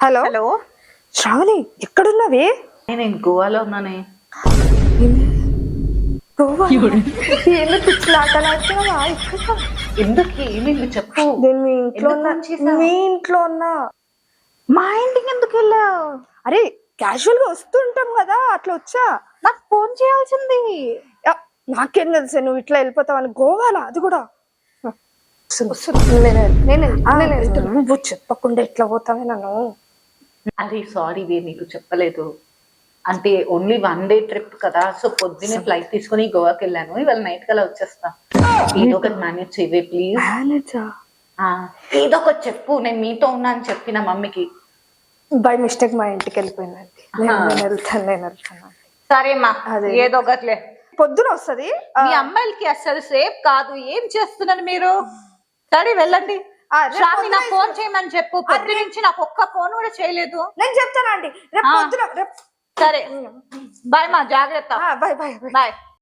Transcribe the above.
Hello hello, Shravani ఎక్కడున్నావే? నేను గోవాలో ఉన్నానే. గోవా ఏందో పిచ్చి ఆటలాడుతున్నావా? ఇక్కడ ఎందుకు ఏమైంది చెప్పు. నేను మీ ఇంట్లో ఎందుకు ఉన్నా. ఫోన్ చేసావ్? మీ ఇంట్లో ఉన్నా. మా ఇంటికి ఎందుకు వెళ్ళావు? అరే క్యాజువల్ గా వస్తుంటాం కదా, అట్లా వచ్చా. నాకు ఫోన్ చేయాల్సింది. యా, నాకేం తెలుసు నువ్వు ఇట్లా వెళ్ళిపోతావని. గోవాలా అది కూడా. నువ్వు చెప్పకుండా ఎట్లా పోతావే నన్ను. అరే సారీ వే, నీకు చెప్పలేదు. అంటే ఓన్లీ 1 డే ట్రిప్ కదా, సో పొద్దున్నే ఫ్లైట్ తీసుకుని గోవాకి వెళ్ళాను. ఇవాళ నైట్ కల్లా వచ్చేస్తా. ఏదో ఒకటి మేనేజ్ చేయవే ప్లీజ్. ఏదో ఒకటి చెప్పు, నేను మీతో ఉన్నా అని చెప్పిన మమ్మీకి. బై మిస్టేక్ మా ఇంటికి వెళ్ళిపోయిందండి. నేను వెళ్తాను. సరేమ్మా, ఏదో ఒకట్లే. పొద్దున వస్తుంది. మీ అమ్మాయిలకి అసలు సేఫ్ కాదు. ఏం చేస్తున్నారు మీరు? సరే వెళ్ళండి. నాకు ఫోన్ చేయమని చెప్పు. పొద్దు నుంచి నాకు ఒక్క ఫోన్ కూడా చేయలేదు. నేను చెప్తానండి రేపు పొద్దున. సరే బాయ్ మా, జాగ్రత్త. Bye bye bye.